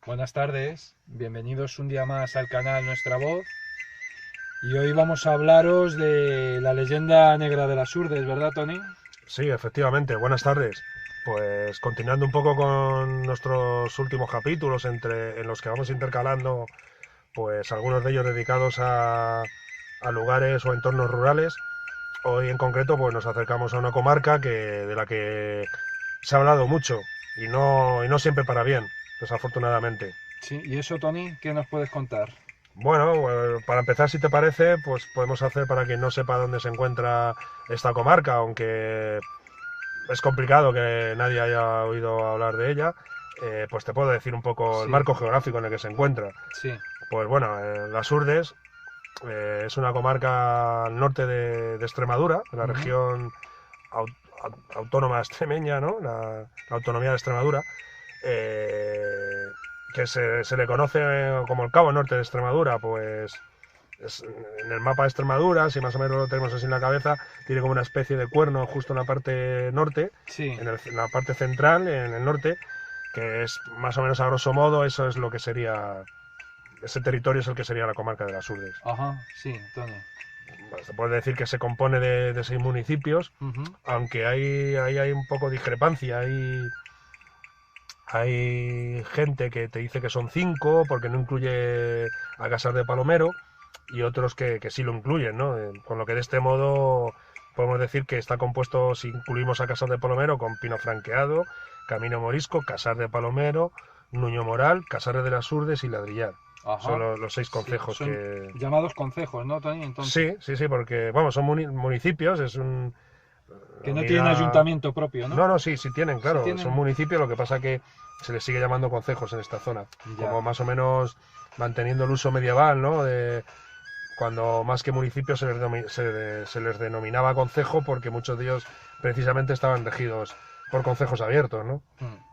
Buenas tardes, bienvenidos un día más al canal Nuestra Voz. Y hoy vamos a hablaros de la leyenda negra de las Urdes, ¿verdad, Tony? Sí, efectivamente, buenas tardes. Pues continuando un poco con nuestros últimos capítulos en los que vamos intercalando, pues algunos de ellos dedicados a lugares o entornos rurales. Hoy en concreto pues nos acercamos a una comarca de la que se ha hablado mucho y no siempre para bien, desafortunadamente. Sí, y eso, Tony, ¿qué nos puedes contar? Bueno, para empezar, si te parece, pues podemos hacer para quien no sepa dónde se encuentra esta comarca, aunque es complicado que nadie haya oído hablar de ella, pues te puedo decir un poco el Sí, marco geográfico en el que se encuentra. sí. Pues bueno, Las Urdes es una comarca al norte de Extremadura, de la Ujú. región autónoma extremeña, ¿no? La autonomía de Extremadura, que se le conoce como el Cabo Norte de Extremadura, pues en el mapa de Extremadura, si más o menos lo tenemos así en la cabeza, tiene como una especie de cuerno justo en la parte norte, Sí, en la parte central, en el norte, que es más o menos a grosso modo, eso es lo que sería, ese territorio es el que sería la comarca de las Urdes. ajá, sí, Tony. Bueno, se puede decir que se compone de 6 municipios, Ujú. aunque ahí hay un poco de discrepancia, hay gente que te dice que son 5 porque no incluye a Casar de Palomero y otros que sí lo incluyen, ¿no? Con lo que de este modo podemos decir que está compuesto, si incluimos a Casar de Palomero, con Pino Franqueado, Camino Morisco, Casar de Palomero, Nuño Moral, Casares de las Urdes y Ladrillar. Son Ajá, los 6 sí. concejos Son que... llamados concejos, ¿no, Tony? Entonces, Sí, sí, sí, porque, vamos, son municipios, es que una no tienen unidad... ayuntamiento propio, ¿no? No, no, sí, sí tienen, Sí claro, son tienen. municipios, lo que pasa que se les sigue llamando concejos en esta zona, Ya. como más o menos manteniendo el uso medieval, ¿no? Cuando más que municipios se les denominaba concejo porque muchos de ellos precisamente estaban regidos por concejos abiertos, ¿no?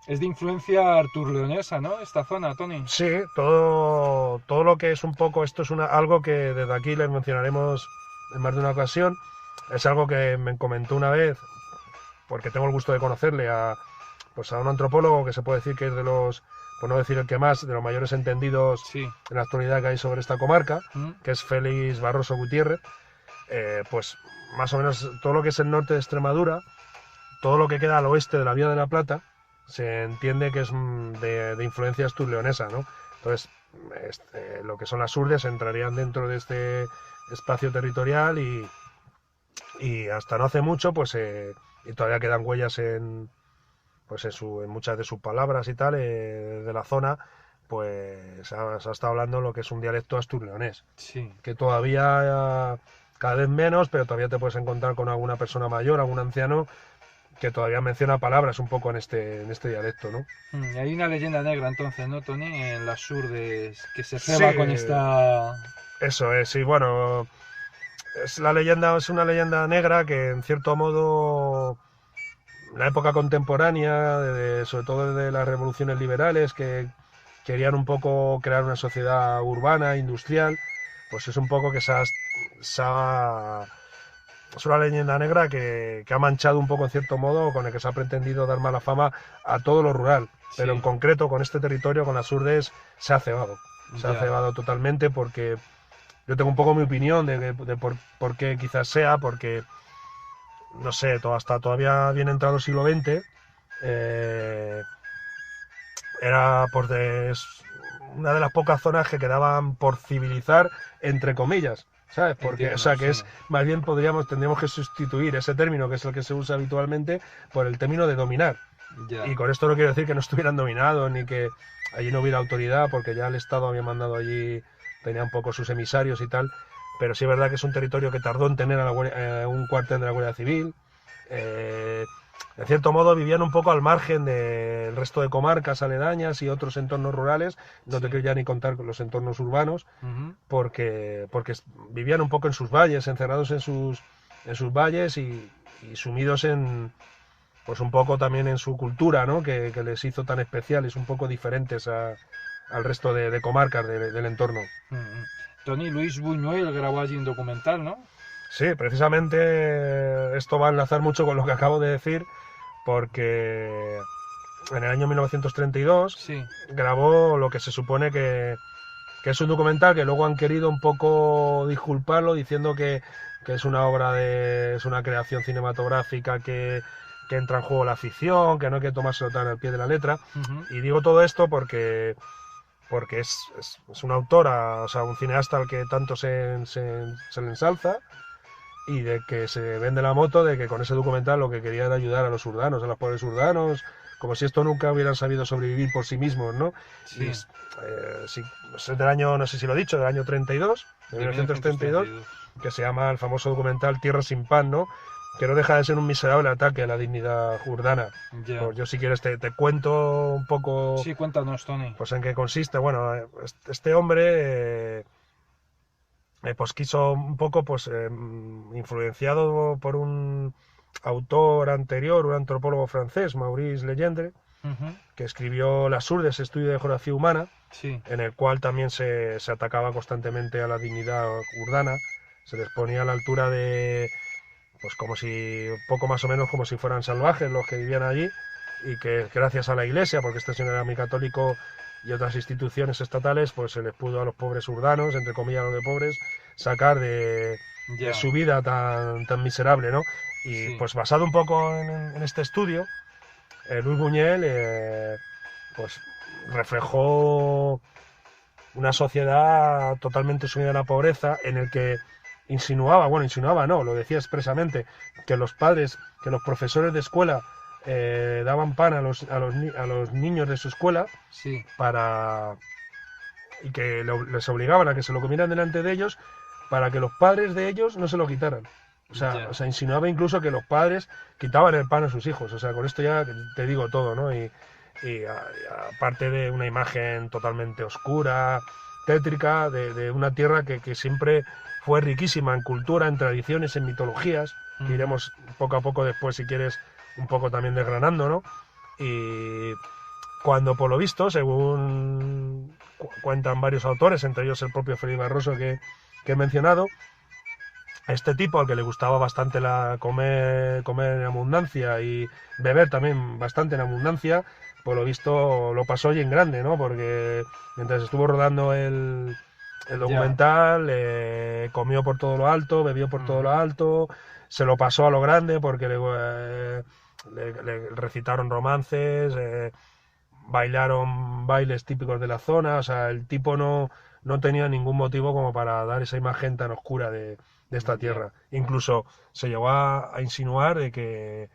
Es de influencia artur-leonesa, ¿no? Esta zona, Tony. Sí, todo lo que es un poco, esto es algo que desde aquí les mencionaremos en más de una ocasión, es algo que me comentó una vez, porque tengo el gusto de conocerle pues a un antropólogo que se puede decir que es de los, por no decir el que más, de los mayores entendidos Sí. en la actualidad que hay sobre esta comarca, Mm. que es Félix Barroso Gutiérrez. Pues más o menos todo lo que es el norte de Extremadura, todo lo que queda al oeste de la Vía de la Plata, se entiende que es de influencia astur-leonesa, ¿no? Entonces, lo que son las Urdes entrarían dentro de este espacio territorial y hasta no hace mucho, pues, y todavía quedan huellas pues en muchas de sus palabras y tal, de la zona, pues se ha estado hablando lo que es un dialecto astur-leonés, Sí. que todavía cada vez menos, pero todavía te puedes encontrar con alguna persona mayor, algún anciano, que todavía menciona palabras un poco en este dialecto, ¿no? Y hay una leyenda negra entonces, ¿no, Tony? En las Urdes que se Sí, ceba con esta... eso es, sí, bueno, es la leyenda, es una leyenda negra que en cierto modo en la época contemporánea, sobre todo de las revoluciones liberales que querían un poco crear una sociedad urbana, industrial, pues es un poco que es una leyenda negra que ha manchado un poco en cierto modo, con el que se ha pretendido dar mala fama a todo lo rural, pero en Sí, concreto con este territorio, con las Urdes, se ha ya, cebado totalmente porque yo tengo un poco mi opinión por qué quizás sea, porque no sé, hasta todavía bien entrado el siglo XX, eh, era una de las pocas zonas que quedaban por civilizar, entre comillas, ¿sabes? Porque, o entiendo, sea, que sí, es, más bien tendríamos que sustituir ese término, que es el que se usa habitualmente, por el término de dominar. ya, Y con esto no quiero decir que no estuvieran dominados, ni que allí no hubiera autoridad, porque ya el Estado había mandado allí, tenía un poco sus emisarios y tal, pero sí es verdad que es un territorio que tardó en tener un cuartel de la Guardia Civil. Eh, de cierto modo vivían un poco al margen del resto de comarcas aledañas y otros entornos rurales, no te sí, quiero ya ni contar con los entornos urbanos, ujú, porque vivían un poco en sus valles, encerrados en sus valles y sumidos pues un poco también en su cultura, ¿no? Que les hizo tan especiales, un poco diferentes al resto de comarcas del entorno. ujú. Tony Luis Buñuel grabó allí un documental, ¿no? Sí, precisamente esto va a enlazar mucho con lo que acabo de decir, porque en el año 1932, Sí. grabó lo que se supone que es un documental que luego han querido un poco disculparlo diciendo que es una obra es una creación cinematográfica que entra en juego la ficción, que no hay que tomárselo tan al pie de la letra. Y digo todo esto porque es un autor, o sea, un cineasta al que tanto se le ensalza, y de que se vende la moto de que con ese documental lo que quería era ayudar a los urdanos, a los pobres urdanos, como si esto nunca hubieran sabido sobrevivir por sí mismos, ¿no? Sí. Y sí, es del año, no sé si lo he dicho, del año 32, de 1932, que se llama el famoso documental Tierra sin pan, ¿no? Que no deja de ser un miserable ataque a la dignidad urdana. Ya. Pues yo si quieres te cuento un poco... Sí, cuéntanos, Tony. Pues en qué consiste. Bueno, este hombre pues quiso un poco, pues influenciado por un autor anterior, un antropólogo francés, Maurice Legendre, que escribió Las Urdes, estudio de geografía humana, Sí. en el cual también se atacaba constantemente a la dignidad urdana, se les ponía a la altura de, pues como si, poco más o menos como si fueran salvajes los que vivían allí, y que gracias a la Iglesia, porque este señor era muy católico, y otras instituciones estatales, pues se les pudo a los pobres urdanos, entre comillas los de pobres, sacar de su vida tan miserable, ¿no? Y Sí. pues basado un poco en este estudio, Luis Buñuel pues reflejó una sociedad totalmente sumida en la pobreza, en el que insinuaba no, lo decía expresamente, que los padres, que los profesores de escuela daban pan a los niños de su escuela, Sí. y que les obligaban a que se lo comieran delante de ellos para que los padres de ellos no se lo quitaran. O sea, insinuaba incluso que los padres quitaban el pan a sus hijos. O sea, con esto ya te digo todo, ¿no? Y aparte de una imagen totalmente oscura, tétrica, de una tierra que siempre fue riquísima en cultura, en tradiciones, en mitologías, que iremos poco a poco después, si quieres, un poco también desgranando, ¿no? Y cuando, por lo visto, según cuentan varios autores, entre ellos el propio Félix Barroso que he mencionado, a este tipo, al que le gustaba bastante comer en abundancia y beber también bastante en abundancia, por lo visto lo pasó y en grande, ¿no? Porque mientras estuvo rodando el documental, comió por todo lo alto, bebió por todo lo alto, se lo pasó a lo grande porque le recitaron romances, bailaron bailes típicos de la zona, o sea, el tipo no tenía ningún motivo como para dar esa imagen tan oscura de esta tierra. Incluso se llegó a insinuar de que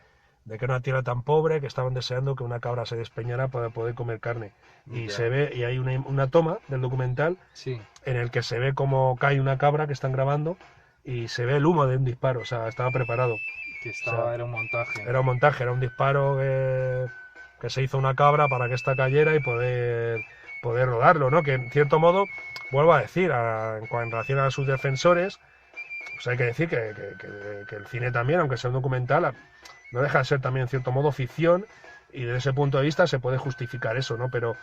era una tierra tan pobre que estaban deseando que una cabra se despeñara para poder comer carne. Y se ve, y hay una toma del documental en el que se ve cómo cae una cabra que están grabando y se ve el humo de un disparo, o sea, estaba preparado. Era un montaje. Era un montaje, era un disparo que se hizo una cabra para que esta cayera y poder rodarlo, ¿no? Que en cierto modo, vuelvo a decir, en relación a sus defensores, pues hay que decir que el cine también, aunque sea un documental, no deja de ser también en cierto modo ficción, y desde ese punto de vista se puede justificar eso, ¿no? Pero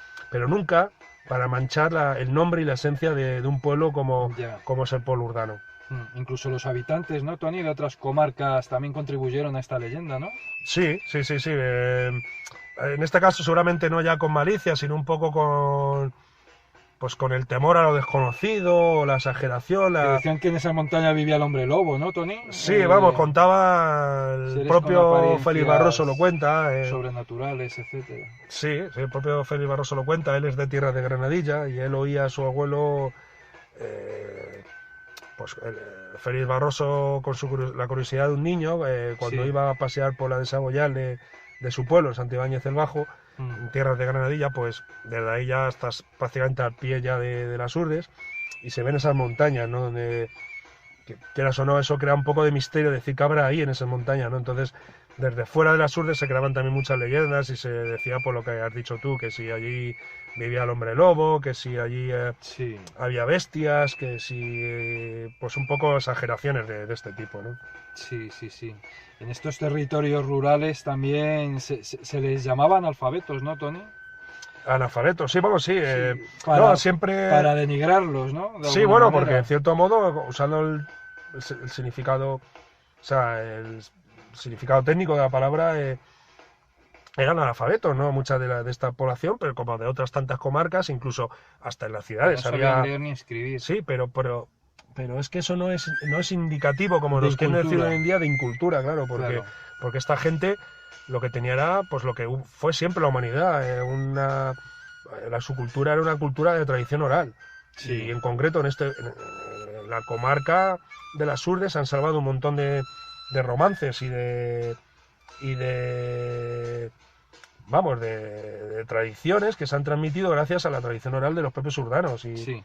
nunca para manchar el nombre y la esencia de un pueblo como es el pueblo urdano. Incluso los habitantes, ¿no, Tony, de otras comarcas también contribuyeron a esta leyenda, ¿no? Sí. En este caso seguramente no ya con malicia, sino un poco con el temor a lo desconocido, o la exageración. Que decían que en esa montaña vivía el hombre lobo, ¿no, Tony? Sí, vamos, contaba el propio Félix Barroso lo cuenta. Sobrenaturales, etcétera. Sí, el propio Félix Barroso lo cuenta. Él es de tierra de Granadilla y él oía a su abuelo, Félix Barroso, con la curiosidad de un niño, cuando iba a pasear por la desaboyal de su pueblo, Santibáñez el Bajo, en tierras de Granadilla, pues desde ahí ya estás prácticamente al pie ya de las Urdes, y se ven esas montañas, ¿no? Donde, quieras o no, eso crea un poco de misterio, decir que habrá ahí en esas montañas, ¿no? Entonces, desde fuera de las Urdes se creaban también muchas leyendas y se decía, por lo que has dicho tú, que si allí vivía el hombre lobo, que si allí había bestias, que si, pues un poco exageraciones de este tipo, ¿no? Sí. En estos territorios rurales también se les llamaba analfabetos, ¿no, Tony? Analfabetos, sí, vamos, sí. Siempre... Para denigrarlos, ¿no? Sí, bueno, porque en cierto modo, usando el significado, o sea, el significado técnico de la palabra, eran analfabetos, ¿no? Mucha de esta población, pero como de otras tantas comarcas, incluso hasta en las ciudades. No sabían leer ni escribir. Sí, pero es que eso no es indicativo, como De nos quieren decir incultura. hoy en día, de incultura, claro, Claro. porque esta gente lo que tenía era pues lo que fue siempre la humanidad, su cultura era una cultura de tradición oral. Sí. Y en concreto en la comarca de las Urdes se han salvado un montón de romances y de vamos, de tradiciones que se han transmitido gracias a la tradición oral de los propios urdanos. Y Sí.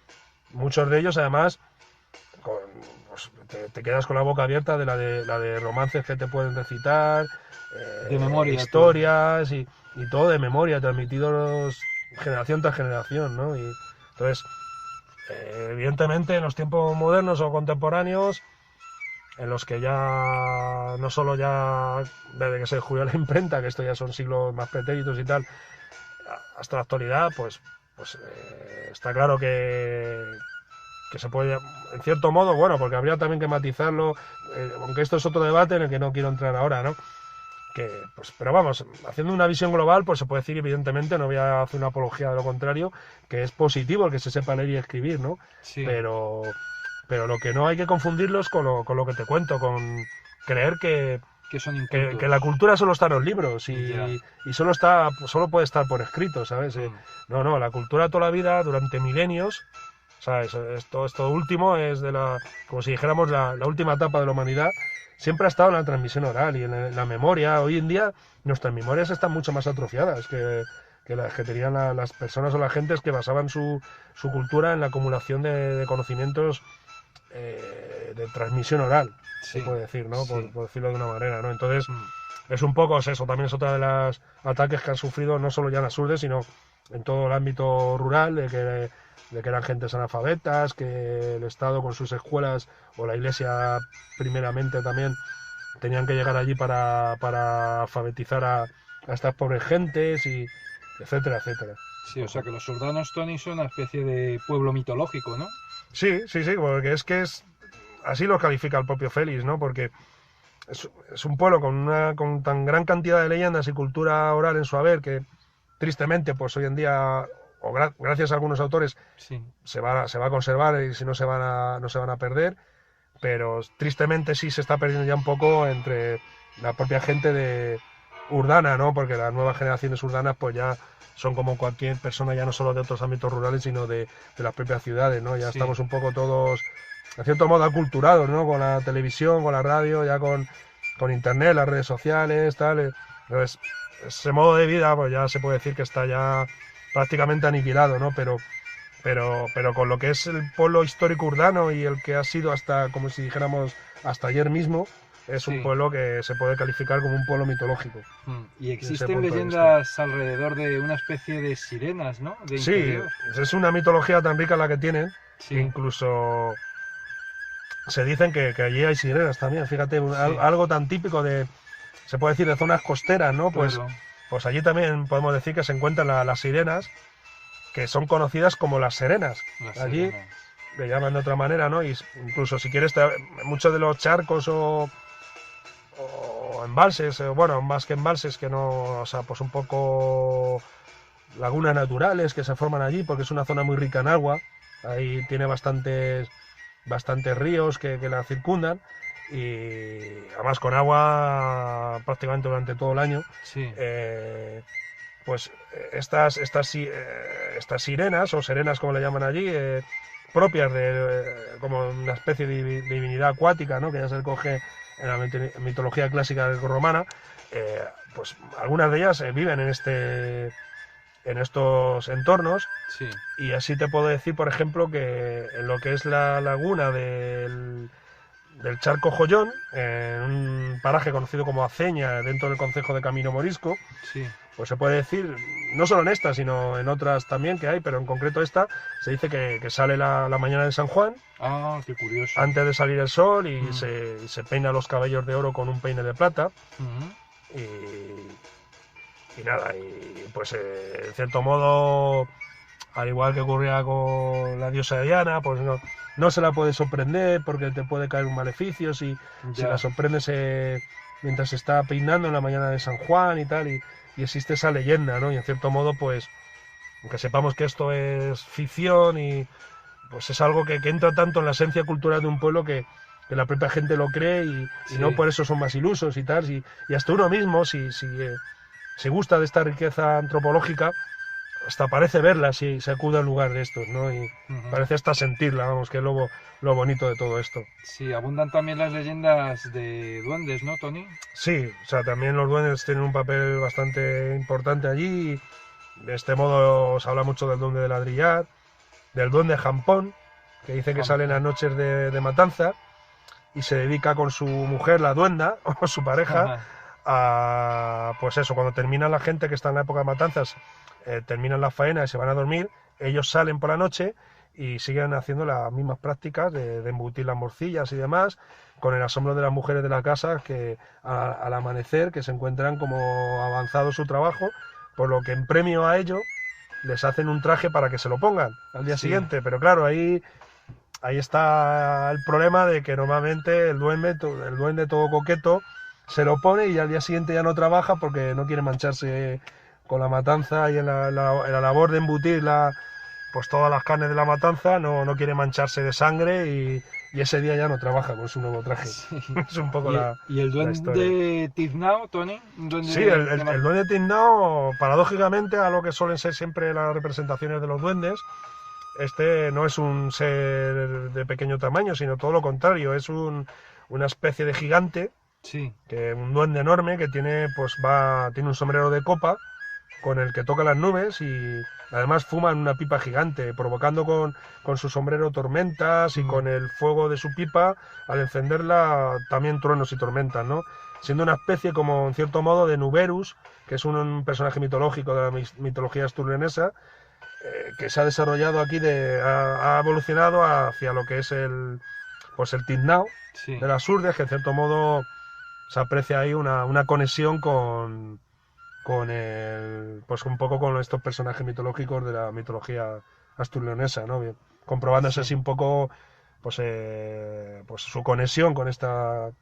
muchos de ellos, además, pues, te quedas con la boca abierta de la de romances que te pueden recitar, De memoria, historias y todo de memoria, transmitidos generación tras generación, ¿no? Y entonces, evidentemente, en los tiempos modernos o contemporáneos, en los que ya no solo ya desde que se descubrió la imprenta, que esto ya son siglos más pretéritos y tal, hasta la actualidad, pues está claro que se puede, en cierto modo, bueno, porque habría también que matizarlo, aunque esto es otro debate en el que no quiero entrar ahora, ¿no? Pero vamos, haciendo una visión global, pues se puede decir, evidentemente, no voy a hacer una apología de lo contrario, que es positivo el que se sepa leer y escribir, ¿no? Sí. Pero lo que no hay que confundirlos con lo que te cuento, con creer que son incultos. Que la cultura solo está en los libros Ya. y solo puede estar por escrito, ¿sabes? No, la cultura toda la vida, durante milenios, ¿sabes? Esto último es como si dijéramos la última etapa de la humanidad, siempre ha estado en la transmisión oral y en la memoria. Hoy en día nuestras memorias están mucho más atrofiadas que las que tenían las personas o las gentes que basaban su cultura en la acumulación de conocimientos de transmisión oral, Sí. se puede decir, ¿no? Sí. Por decirlo de una manera, ¿no? Entonces, es un poco eso, también es otra de las ataques que han sufrido no solo ya en las Urdes, sino en todo el ámbito rural, de que eran gentes analfabetas, que el Estado con sus escuelas o la Iglesia primeramente también tenían que llegar allí para alfabetizar a estas pobres gentes y etcétera, etcétera. Sí, o sea que los urdanos, Tony, son una especie de pueblo mitológico, ¿no? Sí, porque es así lo califica el propio Félix, ¿no? Porque es un pueblo con tan gran cantidad de leyendas y cultura oral en su haber que tristemente pues hoy en día, o gracias a algunos autores, sí, se va a conservar y si no se van a perder, pero tristemente sí se está perdiendo ya un poco entre la propia gente urdana, ¿no? Porque las nuevas generaciones urdanas pues ya son como cualquier persona, ya no solo de otros ámbitos rurales, sino de las propias ciudades, ¿no? Ya estamos un poco todos, de cierto modo, aculturados, ¿no? Con la televisión, con la radio, ya con internet, las redes sociales, tal. Entonces, ese modo de vida, pues ya se puede decir que está ya prácticamente aniquilado, ¿no? Pero con lo que es el pueblo histórico urdano y el que ha sido hasta, como si dijéramos, hasta ayer mismo, es un pueblo que se puede calificar como un pueblo mitológico. Y existen leyendas alrededor de una especie de sirenas, ¿no? Sí, es una mitología tan rica la que tienen, que incluso se dicen que allí hay sirenas también. Fíjate, algo tan típico se puede decir, de zonas costeras, ¿no? Claro. Pues allí también podemos decir que se encuentran las sirenas, que son conocidas como las serenas. Allí le llaman de otra manera, ¿no? Y incluso si quieres, muchos de los charcos o embalses, bueno, más que embalses, que no, o sea, pues un poco lagunas naturales que se forman allí, porque es una zona muy rica en agua. Ahí tiene bastantes ríos que la circundan, y además con agua prácticamente durante todo el año. Sí. Pues estas sirenas, o serenas como le llaman allí, propias de como una especie de divinidad acuática, ¿no? Que ya se recoge en la mitología clásica grecorromana, pues algunas de ellas viven en estos entornos. Sí. Y así te puedo decir, por ejemplo, que en lo que es la laguna del Charco Jollón, en un paraje conocido como Aceña, dentro del concejo de Camino Morisco, sí, pues se puede decir, no solo en esta, sino en otras también que hay, pero en concreto esta, se dice que sale la mañana de San Juan. Ah, qué curioso. Antes de salir el sol, y se peina los cabellos de oro con un peine de plata. Y nada, y pues en cierto modo, al igual que ocurría con la diosa Diana, pues no se la puede sorprender porque te puede caer un maleficio. Si la sorprendes mientras se está peinando en la mañana de San Juan y tal, y existe esa leyenda, ¿no? Y en cierto modo, pues, aunque sepamos que esto es ficción y pues es algo que entra tanto en la esencia cultural de un pueblo que la propia gente lo cree y no por eso son más ilusos y tal, y hasta uno mismo, si gusta de esta riqueza antropológica, hasta parece verla si se acude a un lugar de estos, ¿no? Y parece hasta sentirla, vamos, que es lo bonito de todo esto. Sí, abundan también las leyendas de duendes, ¿no, Tony? Sí, o sea, también los duendes tienen un papel bastante importante allí. De este modo os habla mucho del duende de ladrillar, del duende jampón, que dice que sale en las noches de matanza y se dedica con su mujer, la duenda, o su pareja, a, pues eso, cuando termina la gente que está en la época de matanzas, terminan la faena y se van a dormir, ellos salen por la noche y siguen haciendo las mismas prácticas de embutir las morcillas y demás, con el asombro de las mujeres de la casa que al amanecer que se encuentran como avanzado su trabajo, por lo que en premio a ello les hacen un traje para que se lo pongan al día siguiente. Pero claro, ahí está el problema de que normalmente el duende todo coqueto se lo pone y al día siguiente ya no trabaja porque no quiere mancharse con la matanza y en la labor de embutir pues todas las carnes de la matanza, no quiere mancharse de sangre y ese día ya no trabaja con su nuevo traje. Sí. Es un poco ¿Y el duende Tiznao, Tony? Sí, el duende Tiznao, paradójicamente, a lo que suelen ser siempre las representaciones de los duendes, este no es un ser de pequeño tamaño, sino todo lo contrario, es una especie de gigante, un duende enorme que tiene un sombrero de copa con el que toca las nubes y además fuma en una pipa gigante, provocando con su sombrero tormentas y con el fuego de su pipa, al encenderla, también truenos y tormentas, ¿no? Siendo una especie como, en cierto modo, de Nuberus, que es un personaje mitológico de la mitología asturlenesa, que se ha desarrollado aquí, ha evolucionado hacia lo que es el tiznao de las Urdes, que en cierto modo se aprecia ahí una conexión con un poco con estos personajes mitológicos de la mitología asturleonesa, ¿no? Bien, comprobándose así un poco pues su conexión con esta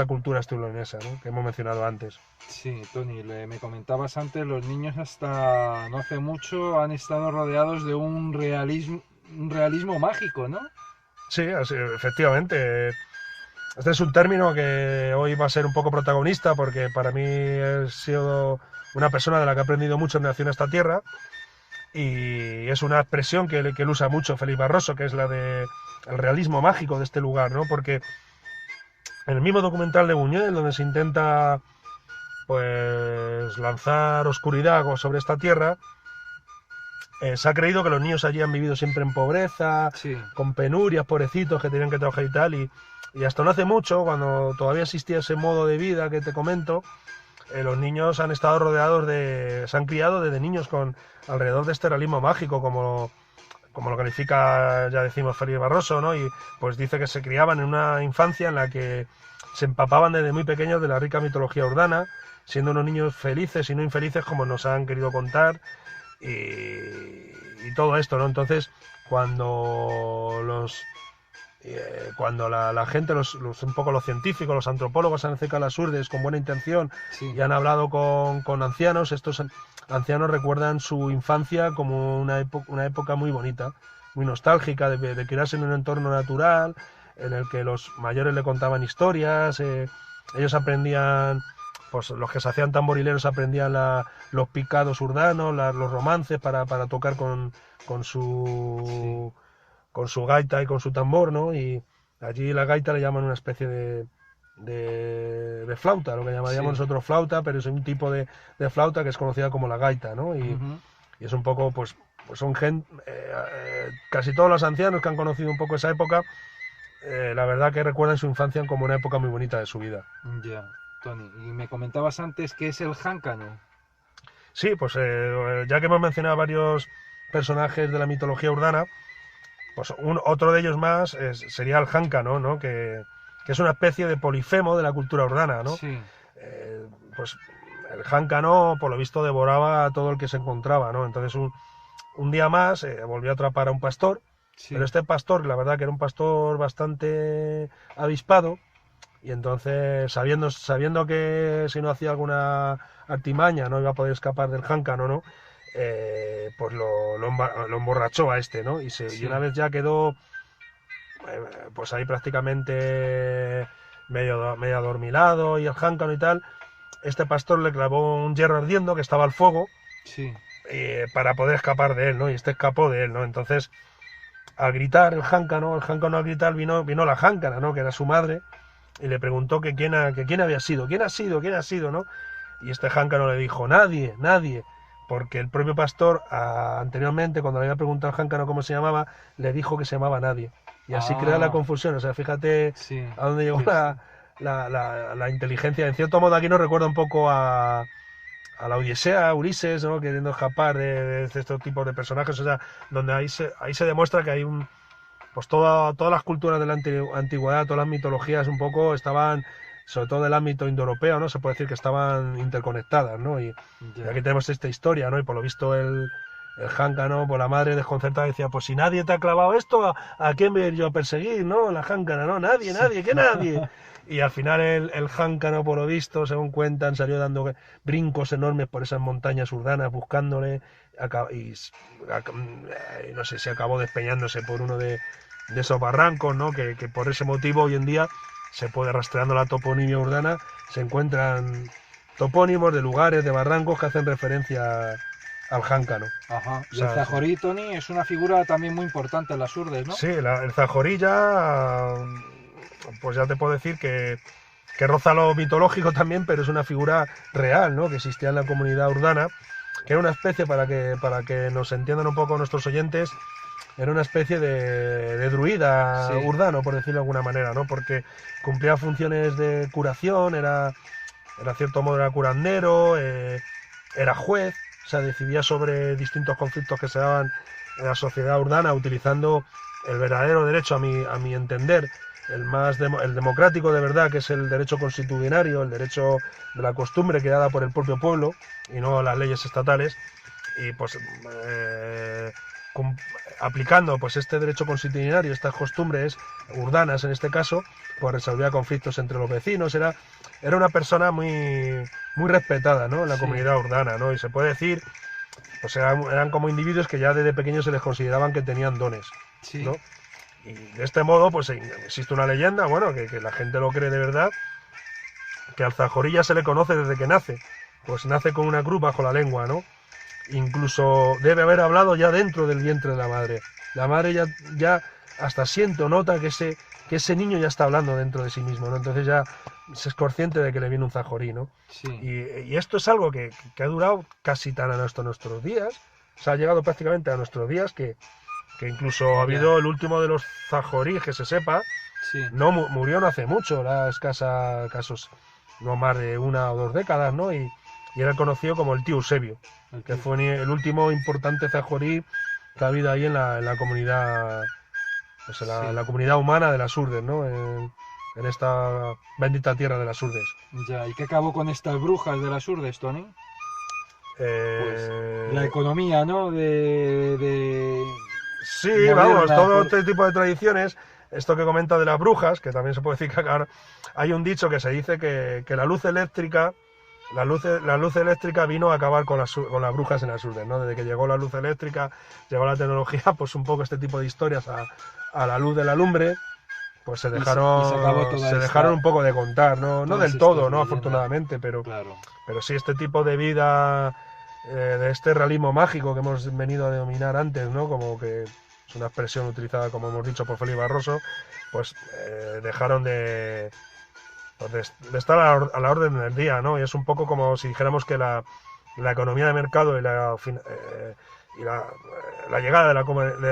cultura asturleonesa, ¿no? Que hemos mencionado antes. Sí, Tony, me comentabas antes, los niños hasta no hace mucho han estado rodeados de un realismo mágico, ¿no? Sí, efectivamente. Este es un término que hoy va a ser un poco protagonista porque para mí he sido una persona de la que he aprendido mucho en relación a esta tierra y es una expresión que él usa mucho, Félix Barroso, que es la de el realismo mágico de este lugar, ¿no? Porque en el mismo documental de Buñuel, donde se intenta pues lanzar oscuridad sobre esta tierra, se ha creído que los niños allí han vivido siempre en pobreza, con penurias, pobrecitos que tenían que trabajar y tal, y hasta no hace mucho, cuando todavía existía ese modo de vida que te comento, los niños han estado rodeados se han criado desde niños alrededor de este realismo mágico, como lo califica, ya decimos, Félix Barroso, ¿no? Y pues dice que se criaban en una infancia en la que se empapaban desde muy pequeños de la rica mitología urdana, siendo unos niños felices y no infelices, como nos han querido contar, y todo esto, ¿no? Entonces, cuando la gente, un poco los científicos, los antropólogos se han acercado a las Urdes con buena intención y han hablado con ancianos, estos ancianos recuerdan su infancia como una época muy bonita, muy nostálgica, de criarse en un entorno natural, en el que los mayores le contaban historias, ellos aprendían, pues los que se hacían tamborileros aprendían los picados urdanos, los romances para tocar con su gaita y con su tambor, ¿no? Y allí la gaita le llaman una especie de flauta, lo que llamaríamos nosotros flauta, pero es un tipo de flauta que es conocida como la gaita, ¿no? Y es un poco, pues son gente, casi todos los ancianos que han conocido un poco esa época, la verdad que recuerdan su infancia como una época muy bonita de su vida. Ya, Tony, y me comentabas antes que es el jáncano. Sí, pues ya que hemos mencionado varios personajes de la mitología urdana, pues otro de ellos más sería el jáncano, ¿no? Que es una especie de polifemo de la cultura urdana, ¿no? Sí. Pues el jáncano, por lo visto, devoraba a todo el que se encontraba, ¿no? Entonces un día más volvió a atrapar a un pastor, pero este pastor, la verdad que era un pastor bastante avispado, y entonces sabiendo que si no hacía alguna artimaña no iba a poder escapar del jáncano, ¿no? Pues lo emborrachó a este, ¿no? Y Sí. una vez ya quedó pues ahí prácticamente medio adormilado y el jáncano y tal, este pastor le clavó un hierro ardiendo que estaba al fuego Sí. para poder escapar de él, ¿no? Y este escapó de él, ¿no? Entonces, al gritar el jáncano al gritar vino la jáncana, ¿no? Que era su madre, y le preguntó que quién había sido, quién ha sido, ¿no? Y este jáncano le dijo, nadie, porque el propio pastor anteriormente, cuando le había preguntado al jáncano cómo se llamaba, le dijo que se llamaba nadie. Y así crea la Ah, confusión, o sea, fíjate sí. a dónde llegó Que sí. la inteligencia. En cierto modo aquí nos recuerda un poco a la Odisea, a Ulises, ¿no? Queriendo escapar de estos tipos de personajes, o sea, donde ahí se demuestra que hay pues todas las culturas de la antigüedad, todas las mitologías un poco estaban, sobre todo del ámbito indoeuropeo, ¿no? Se puede decir que estaban interconectadas, ¿no? Y aquí Ya. tenemos esta historia, ¿no? Y por lo visto el jáncano, pues la madre desconcertada decía, pues si nadie te ha clavado esto, ¿a quién voy a ir yo a perseguir, no? La jáncana, ¿no? Nadie, Sí. nadie, que nadie. Y al final el jáncano, por lo visto, según cuentan, salió dando brincos enormes por esas montañas urdanas buscándole y no sé si acabó despeñándose por uno de esos barrancos, ¿no? Que por ese motivo hoy en día se puede, rastreando la toponimia urbana, se encuentran topónimos de lugares, de barrancos que hacen referencia al jáncano. Ajá. O Y el sea, Zajorí, Tony, es una figura también muy importante en las urdes, ¿no? sí, el Zajorilla, pues ya te puedo decir que roza lo mitológico también, pero es una figura real, ¿no? Que existía en la comunidad urbana, que era una especie, para que nos entiendan un poco nuestros oyentes, era una especie de druida Sí. urbano, por decirlo de alguna manera, ¿no? Porque cumplía funciones de curación, era cierto modo era curandero, era juez, o sea, decidía sobre distintos conflictos que se daban en la sociedad urbana, utilizando el verdadero derecho, a mi entender, el democrático de verdad, que es el derecho constitucionario, el derecho de la costumbre creada por el propio pueblo y no las leyes estatales, y pues aplicando pues este derecho constitucionario, estas costumbres urbanas en este caso, pues resolvía conflictos entre los vecinos, era una persona muy respetada, ¿no? En la Sí. comunidad urbana, ¿no? Y se puede decir, pues eran como individuos que ya desde pequeños se les consideraban que tenían dones, Sí. ¿no? Y de este modo, pues existe una leyenda, bueno, que la gente lo cree de verdad, que al Zajorilla se le conoce desde que nace, pues nace con una cruz bajo la lengua, ¿no? Incluso debe haber hablado ya dentro del vientre de la madre. La madre ya hasta siente o nota que ese niño ya está hablando dentro de sí mismo, ¿no? Entonces ya se es consciente de que le viene un zajorí, ¿no? Sí. Y esto es algo que ha durado casi tan hasta nuestros días, o sea, ha llegado prácticamente a nuestros días que incluso ha Ya. habido el último de los zajorí, que se sepa, Sí. no murió no hace mucho, era escasa casos, no más de 1 o 2 décadas, ¿no? Y era conocido como el tío Eusebio, El que tío. fue el último importante zajorí que ha habido ahí en la comunidad, pues en Sí. la comunidad humana de las Urdes, ¿no? En esta bendita tierra de las Urdes. Ya. ¿Y qué acabó con estas brujas de las urdes, Tony? Pues la Eh, economía, ¿no? sí, vamos, Moderna, todo este tipo de tradiciones, esto que comenta de las brujas, que también se puede decir que ahora hay un dicho que se dice que la luz eléctrica, la luz eléctrica vino a acabar con las brujas en las urdes, ¿no? Desde que llegó la luz eléctrica, llegó la tecnología, pues un poco este tipo de historias a la luz de la lumbre, pues y se acabó se dejaron un poco de contar, no todas del estas todo, no leyendas, ¿no? afortunadamente, pero Claro. sí este tipo de vida, de este realismo mágico que hemos venido a denominar antes, ¿no? Como que es una expresión utilizada, como hemos dicho, por Felipe Barroso, pues dejaron de estar a la orden del día, ¿no? Y es un poco como si dijéramos que la economía de mercado y la llegada de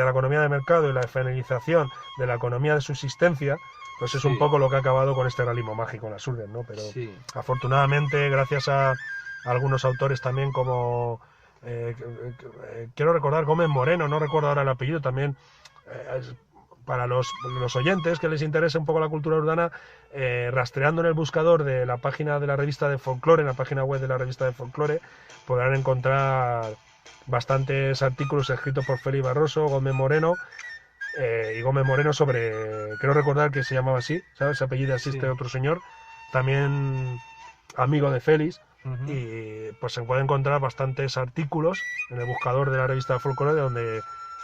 la economía de mercado y la finalización de la economía de subsistencia, pues es un Sí. poco lo que ha acabado con este realismo mágico en las urdes, ¿no? Pero Sí. afortunadamente, gracias a algunos autores también como quiero recordar Gómez Moreno, no recuerdo ahora el apellido, también para los oyentes que les interese un poco la cultura urbana, rastreando en el buscador de la página de la revista de folclore, en la página web de la revista de folclore, podrán encontrar bastantes artículos escritos por Félix Barroso, Gómez Moreno, y Gómez Moreno sobre, creo recordar que se llamaba así, ¿sabes? Se apellida así Sí. este otro señor, también amigo de Félix, Ujú. y pues se pueden encontrar bastantes artículos en el buscador de la revista de Folklore donde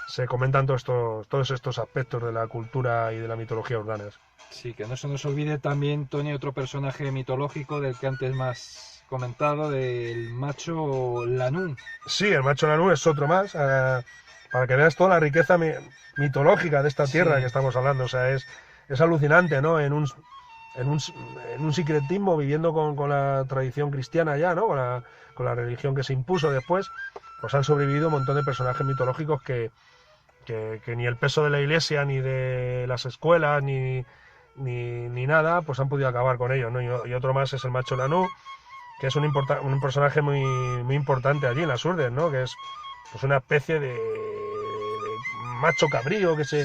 se comentan todos estos aspectos de la cultura y de la mitología urbanas. Sí, que no se nos olvide también, Tony, otro personaje mitológico del que antes más comentado, del macho Lanún. Sí, el macho Lanú es otro más, para que veas toda la riqueza mitológica de esta tierra Sí, que estamos hablando. O sea, es alucinante, ¿no? En un, en un sincretismo, viviendo con la tradición cristiana ya, ¿no? Con la religión que se impuso después, pues han sobrevivido un montón de personajes mitológicos que ni el peso de la iglesia, ni de las escuelas, ni nada, pues han podido acabar con ellos, ¿no? Y otro más es el macho Lanú, que es un personaje muy importante allí en las Urdes, ¿no? Que es pues una especie de macho cabrío sí,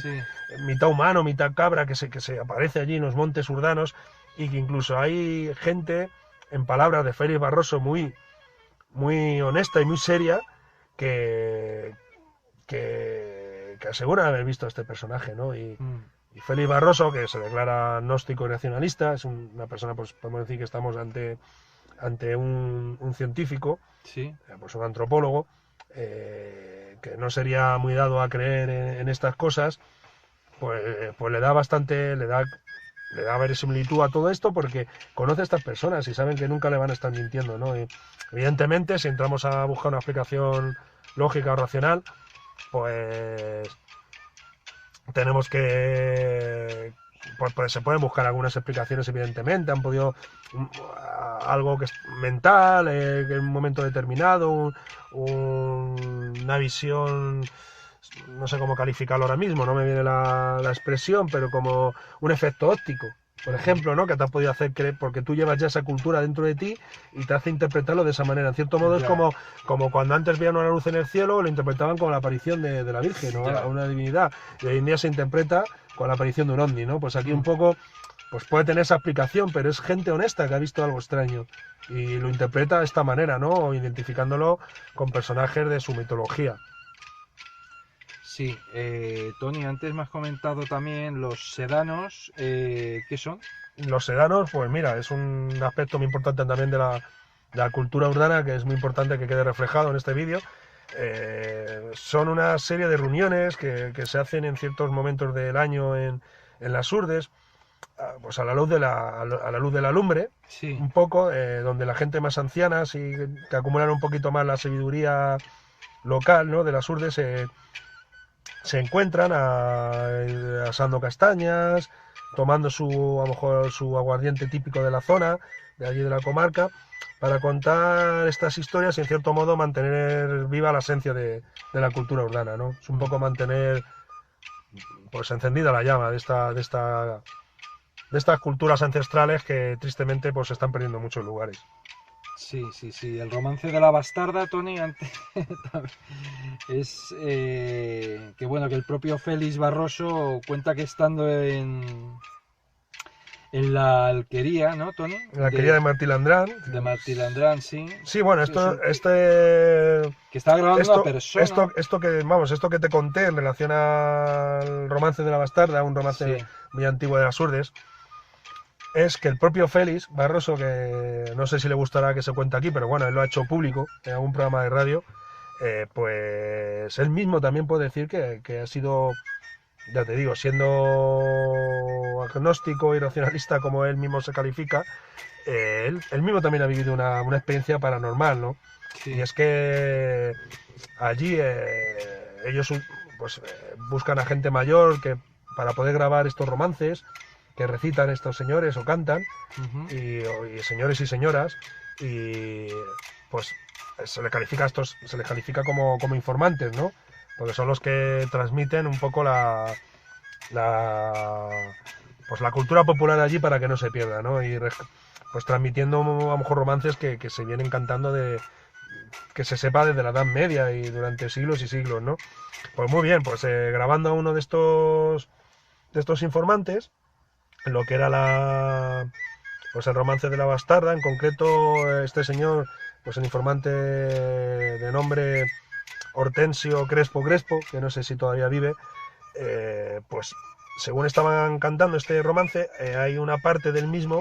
mitad humano, mitad cabra, que se aparece allí en los montes urdanos, y que incluso hay gente, en palabras de Félix Barroso, muy honesta y muy seria, que, que asegura haber visto a este personaje, ¿no? mm, Y Félix Barroso, que se declara gnóstico y racionalista, es una persona, pues podemos decir que estamos ante un científico, sí, pues un antropólogo, que no sería muy dado a creer en estas cosas, pues le da verosimilitud a todo esto, porque conoce a estas personas y saben que nunca le van a estar mintiendo, ¿no? Y evidentemente, si entramos a buscar una explicación lógica o racional, pues tenemos que pues se pueden buscar algunas explicaciones, evidentemente. Han podido algo que es mental, que en un momento determinado, una visión, no sé cómo calificarlo ahora mismo, no me viene la expresión, pero como un efecto óptico, por ejemplo, ¿no? Que te has podido hacer creer, porque tú llevas ya esa cultura dentro de ti y te hace interpretarlo de esa manera. En cierto modo es ya, como cuando antes veían una luz en el cielo, lo interpretaban como la aparición de la Virgen, ¿no? A ya. una divinidad. Y hoy en día se interpreta con la aparición de un ovni, ¿no? Pues aquí un Mm. poco, pues puede tener esa explicación, pero es gente honesta que ha visto algo extraño y lo interpreta de esta manera, ¿no? Identificándolo con personajes de su mitología. Sí, Tony, antes me has comentado también los sedanos, ¿qué son? Los sedanos, pues mira, es un aspecto muy importante también de la cultura urbana, que es muy importante que quede reflejado en este vídeo. Son una serie de reuniones que se hacen en ciertos momentos del año en las urdes, pues a la luz a la luz de la lumbre, Sí, un poco, donde la gente más anciana, sí, que acumulan un poquito más la sabiduría local, ¿no? De las urdes, se encuentran asando castañas, tomando a lo mejor su aguardiente típico de la zona, de allí de la comarca, para contar estas historias y en cierto modo mantener viva la esencia de la cultura urbana, ¿no? Es un mm, poco mantener pues encendida la llama de estas culturas ancestrales que tristemente pues se están perdiendo en muchos lugares. sí, sí, sí. El romance de la bastarda, Tony, antes es que bueno, que el propio Félix Barroso cuenta que estando en la alquería, ¿no, Tony? La querida de Martí Landrán. De Martí Landrán, sí. Sí, bueno, Es un- que estaba grabando una persona. esto que te conté en relación al romance de la bastarda, un romance Sí, muy antiguo de las Urdes, es que el propio Félix Barroso, que no sé si le gustará que se cuente aquí, pero bueno, él lo ha hecho público en algún programa de radio, pues él mismo también puede decir que ha sido, ya te digo, siendo agnóstico y racionalista como él mismo se califica, él mismo también ha vivido una experiencia paranormal, ¿no? Y sí. es que allí ellos pues, buscan a gente mayor que para poder grabar estos romances que recitan estos señores o cantan, Ujú. y señores y señoras, y pues se les califica como informantes, ¿no? Porque son los que transmiten un poco la pues la cultura popular allí para que no se pierda, ¿no? Pues transmitiendo a lo mejor romances que se vienen cantando que se sepa desde la Edad Media y durante siglos y siglos, ¿no? Pues muy bien, pues grabando a uno de estos informantes, lo que era pues el romance de la bastarda, en concreto este señor, pues el informante de nombre Hortensio Crespo Crespo, que no sé si todavía vive, pues según estaban cantando este romance, hay una parte del mismo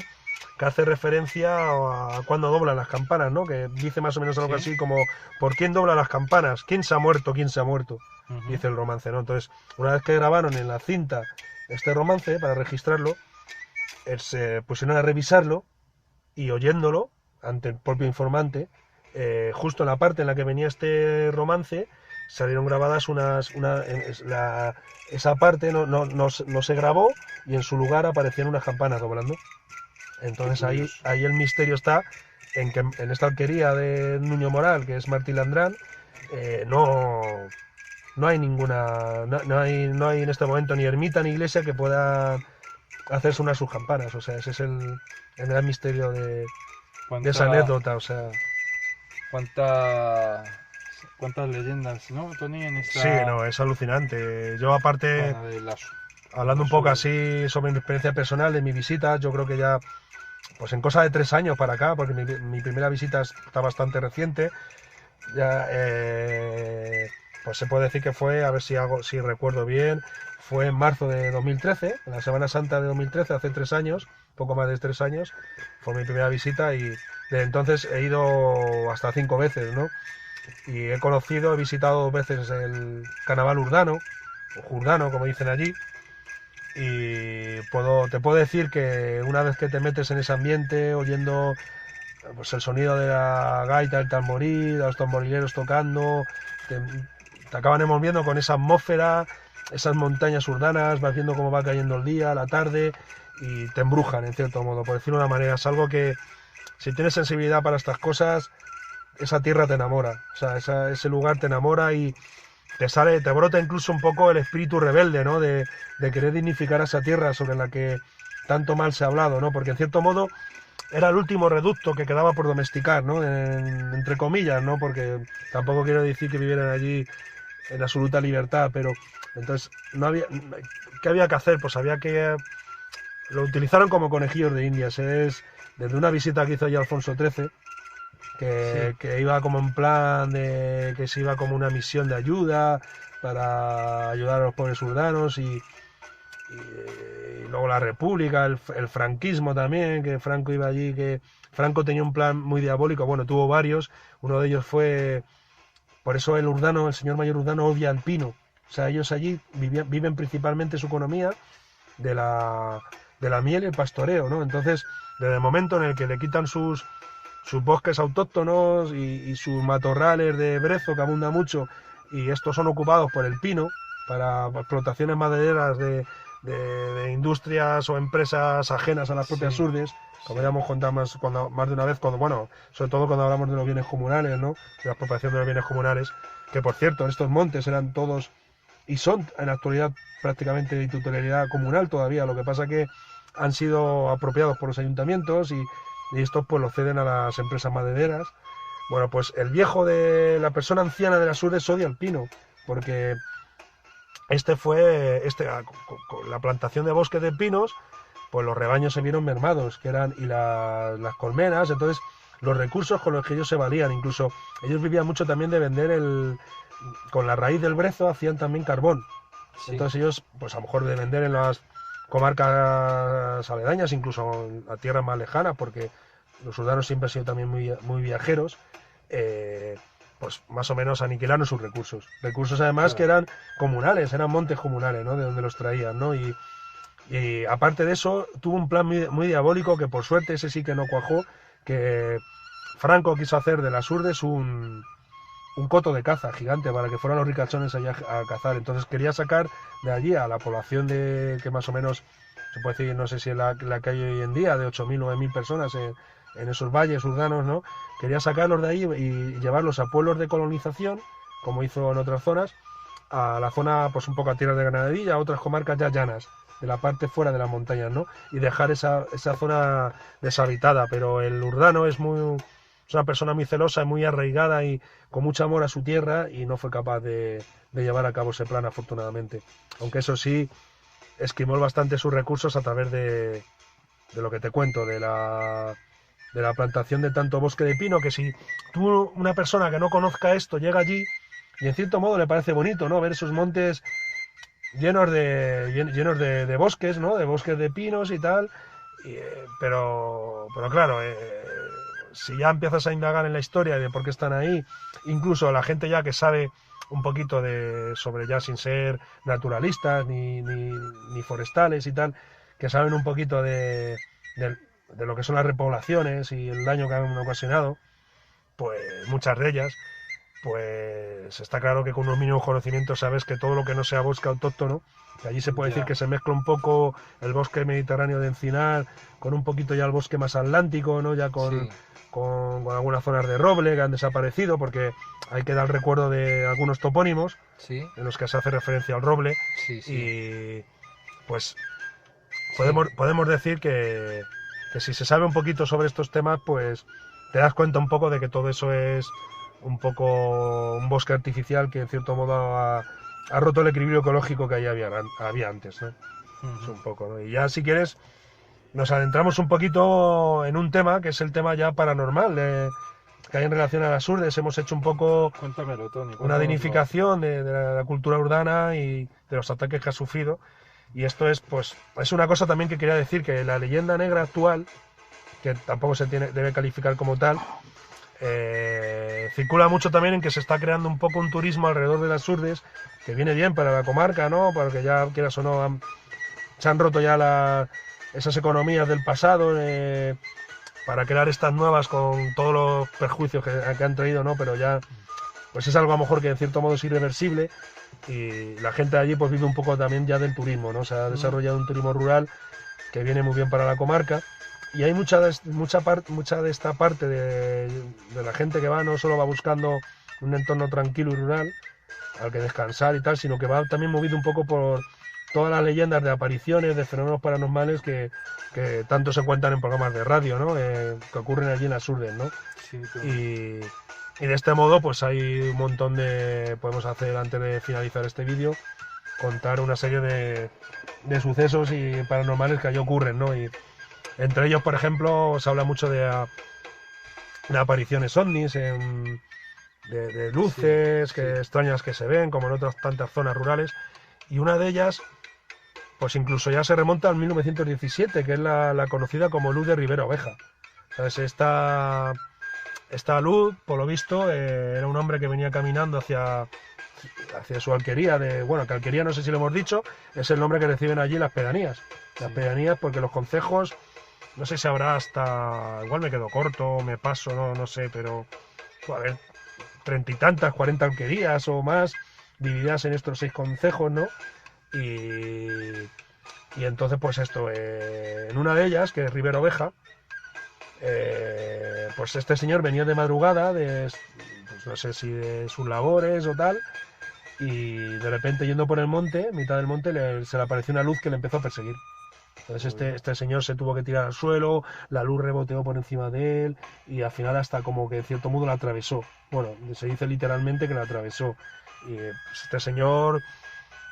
que hace referencia a cuando doblan las campanas, ¿no? Que dice más o menos algo Sí. así como, ¿por quién dobla las campanas? ¿Quién se ha muerto? ¿Quién se ha muerto? Ujú. Dice el romance, ¿no? Entonces, una vez que grabaron en la cinta este romance para registrarlo, se pusieron a revisarlo y oyéndolo ante el propio informante, justo en la parte en la que venía este romance, salieron grabadas esa parte no se grabó y en su lugar aparecían unas campanas doblando. Qué Entonces curioso. ahí el misterio está en que en esta alquería de Nuño Moral, que es Martí Landrán, no hay ninguna, no hay en este momento ni ermita ni iglesia que pueda hacerse unas sus campanas. O sea, ese es el gran misterio de esa Cuánta, anécdota. O sea, cuánta, cuántas leyendas, ¿no, Tony? En sí, esta no, es alucinante. Yo aparte, zona de hablando un las poco urdes. así sobre mi experiencia personal de mi visita, yo creo que ya, pues en cosa de 3 años para acá, porque mi primera visita está bastante reciente, ya, pues se puede decir que fue, a ver si recuerdo bien, fue en marzo de 2013, en la Semana Santa de 2013, hace 3 años, poco más de 3 años, fue mi primera visita y desde entonces he ido hasta 5 veces, ¿no? Y he visitado 2 veces el Carnaval Urdano, o Jurdano, como dicen allí, y te puedo decir que una vez que te metes en ese ambiente, oyendo pues el sonido de la gaita, el tamboril, los tamborileros tocando, te, te acaban envolviendo con esa atmósfera, esas montañas urdanas, vas viendo cómo va cayendo el día, la tarde, y te embrujan, en cierto modo, por decirlo de una manera. Es algo que, si tienes sensibilidad para estas cosas, esa tierra te enamora, o sea, ese lugar te enamora y te brota incluso un poco el espíritu rebelde, ¿no? De querer dignificar a esa tierra sobre la que tanto mal se ha hablado, ¿no? Porque en cierto modo era el último reducto que quedaba por domesticar, ¿no? Entre comillas, ¿no? Porque tampoco quiero decir que vivieran allí en absoluta libertad, pero entonces no había, ¿qué había que hacer? Pues había que lo utilizaron como conejillos de indias. Es desde una visita que hizo allí Alfonso XIII, Sí, que iba como en plan de que se iba como una misión de ayuda para ayudar a los pobres urdanos y luego la República, el franquismo también, que Franco iba allí, que Franco tenía un plan muy diabólico, bueno, tuvo varios, uno de ellos fue, por eso el señor mayor Urdano odia al pino, o sea, ellos allí viven principalmente su economía de de la miel y el pastoreo, ¿no? Entonces, desde el momento en el que le quitan sus bosques autóctonos y sus matorrales de brezo, que abunda mucho, y estos son ocupados por el pino, para explotaciones madereras de industrias o empresas ajenas a las propias sí, urdes, como ya sí. hemos contado más de una vez, bueno, sobre todo cuando hablamos de los bienes comunales, ¿no? De la expropiación de los bienes comunales, que por cierto, estos montes eran todos y son en la actualidad prácticamente de titularidad comunal todavía, lo que pasa que han sido apropiados por los ayuntamientos y estos pues los ceden a las empresas madereras. Bueno, pues el viejo de la persona anciana de las urdes odia al pino, porque con la plantación de bosques de pinos, pues los rebaños se vieron mermados, que eran, y las colmenas, entonces los recursos con los que ellos se valían, incluso ellos vivían mucho también de vender con la raíz del brezo hacían también carbón. Sí, Entonces ellos, pues a lo mejor de vender en las comarcas aledañas, incluso a tierras más lejanas, porque los urdanos siempre han sido también muy viajeros, pues más o menos aniquilaron sus recursos. Recursos además que claro. eran comunales, eran montes comunales, ¿no? De donde los traían, ¿no? Y aparte de eso, tuvo un plan muy diabólico que por suerte ese sí que no cuajó, que Franco quiso hacer de las urdes un coto de caza gigante para que fueran los ricachones allá a cazar. Entonces quería sacar de allí a la población que más o menos, se puede decir, no sé si la que hay hoy en día, de 8.000 o 9.000 personas en esos valles urbanos, ¿no? Quería sacarlos de ahí y llevarlos a pueblos de colonización, como hizo en otras zonas, a la zona, pues un poco a tierras de ganadería, a otras comarcas ya llanas, de la parte fuera de las montañas, ¿no? Y dejar esa zona deshabitada. Pero el urdano es una persona muy celosa, muy arraigada y con mucho amor a su tierra y no fue capaz de llevar a cabo ese plan, afortunadamente. Aunque eso sí, esquimó bastante sus recursos a través de lo que te cuento, de la plantación de tanto bosque de pino, que si tú, una persona que no conozca esto, llega allí y en cierto modo le parece bonito, ¿no? Ver esos montes llenos de bosques, ¿no? De bosques de pinos y tal. Pero claro, si ya empiezas a indagar en la historia de por qué están ahí, incluso la gente ya que sabe un poquito sobre ya sin ser naturalistas ni forestales y tal, que saben un poquito de lo que son las repoblaciones y el daño que han ocasionado, pues muchas de ellas, pues está claro que con unos mínimos conocimientos sabes que todo lo que no sea bosque autóctono, que allí se puede decir que se mezcla un poco el bosque mediterráneo de encinar con un poquito ya el bosque más atlántico, ¿no? Ya con algunas zonas de roble que han desaparecido, porque hay que dar recuerdo de algunos topónimos en los que se hace referencia al roble. Y pues podemos decir que si se sabe un poquito sobre estos temas, pues te das cuenta un poco de que todo eso es un poco un bosque artificial que en cierto modo ha roto el equilibrio ecológico que había antes, ¿no? Es un poco, ¿no? Y ya si quieres nos adentramos un poquito en un tema que es el tema ya paranormal que hay en relación a las urdes. Hemos hecho un poco Cuéntamelo, Tony, una dignificación de la cultura urbana y de los ataques que ha sufrido. Y esto es una cosa también que quería decir, que la leyenda negra actual, que tampoco se debe calificar como tal, circula mucho también en que se está creando un poco un turismo alrededor de las urdes, que viene bien para la comarca, ¿no? Porque ya, quieras o no, se han roto ya esas economías del pasado para crear estas nuevas con todos los perjuicios que han traído, ¿no? Pero ya, pues es algo a lo mejor que en cierto modo es irreversible y la gente de allí pues vive un poco también ya del turismo, ¿no? Se ha desarrollado un turismo rural que viene muy bien para la comarca. Y hay mucha de esta parte de la gente que va, no solo va buscando un entorno tranquilo y rural al que descansar y tal, sino que va también movido un poco por todas las leyendas de apariciones, de fenómenos paranormales que tanto se cuentan en programas de radio, ¿no? Que ocurren allí en las urdes, ¿no? Sí, y de este modo pues hay un montón podemos hacer antes de finalizar este vídeo, contar una serie de sucesos y paranormales que allí ocurren, ¿no? Y entre ellos, por ejemplo, se habla mucho de apariciones ovnis, de luces extrañas que se ven, como en otras tantas zonas rurales. Y una de ellas, pues incluso ya se remonta al 1917, que es la conocida como luz de Ribera Oveja. ¿Sabes? Esta luz, por lo visto, era un hombre que venía caminando hacia su alquería, que alquería no sé si lo hemos dicho, es el nombre que reciben allí las pedanías. Las pedanías, porque los concejos, no sé si habrá igual me quedo corto, me paso, no sé, pero a ver, 30 y tantas, 40 alquerías o más, divididas en estos 6 concejos, ¿no? Y entonces, pues esto, en una de ellas, que es Ribera Oveja, pues este señor venía de madrugada, pues no sé si de sus labores o tal, y de repente yendo por el monte, mitad del monte, se le apareció una luz que le empezó a perseguir. Entonces este señor se tuvo que tirar al suelo, la luz reboteó por encima de él y al final hasta como que en cierto modo la atravesó. Bueno, se dice literalmente que la atravesó. Y pues, este señor,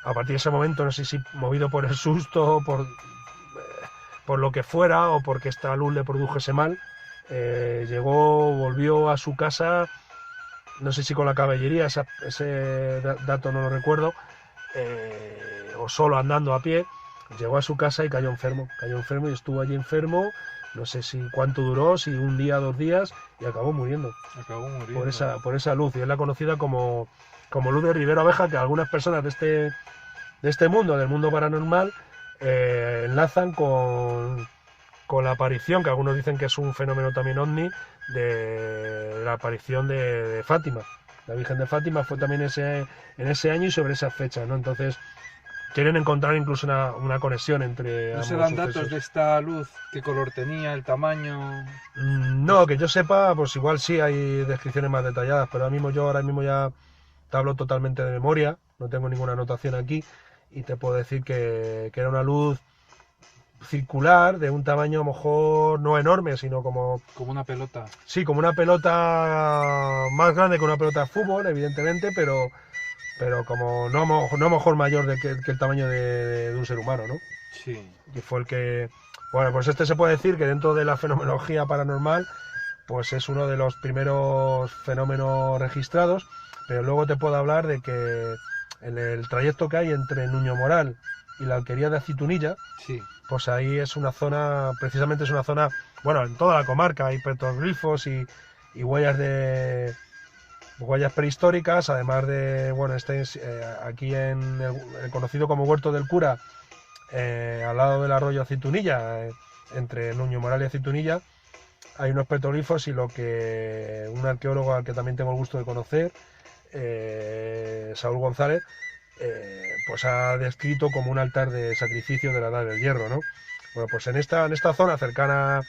a partir de ese momento, no sé si movido por el susto, por lo que fuera o porque esta luz le produjo ese mal, volvió a su casa, no sé si con la caballería, ese dato no lo recuerdo, o solo andando a pie. Llegó a su casa y cayó enfermo y estuvo allí enfermo, no sé si cuánto duró, si un día, 2 días, y acabó muriendo. Por esa luz, y es la conocida como luz de Ribera Oveja, que algunas personas de este mundo, del mundo paranormal, enlazan con la aparición, que algunos dicen que es un fenómeno también ovni, de la aparición de Fátima. La Virgen de Fátima fue también en ese año y sobre esas fechas, ¿no? Entonces quieren encontrar incluso una conexión entre ¿No se dan datos de esta luz? ¿Qué color tenía? ¿El tamaño? No, que yo sepa, pues igual sí hay descripciones más detalladas, pero ahora mismo ya te hablo totalmente de memoria, no tengo ninguna anotación aquí, y te puedo decir que era una luz circular, de un tamaño a lo mejor no enorme, sino como una pelota. Sí, como una pelota más grande que una pelota de fútbol, evidentemente, pero como no a lo mejor mayor que el tamaño de un ser humano, ¿no? Sí. Y fue el que... Bueno, pues se puede decir que dentro de la fenomenología paranormal, pues es uno de los primeros fenómenos registrados, pero luego te puedo hablar de que en el trayecto que hay entre Nuño Moral y la alquería de Aceitunilla, Sí, pues ahí es una zona, precisamente es una zona, bueno, en toda la comarca hay petroglifos y huellas prehistóricas, además de, bueno, aquí en el conocido como Huerto del Cura, al lado del arroyo Aceitunilla, entre Nuño Moral y Aceitunilla, hay unos petroglifos y lo que un arqueólogo al que también tengo el gusto de conocer, Saúl González, pues ha descrito como un altar de sacrificio de la Edad del Hierro, ¿no? Bueno, pues en esta zona cercana,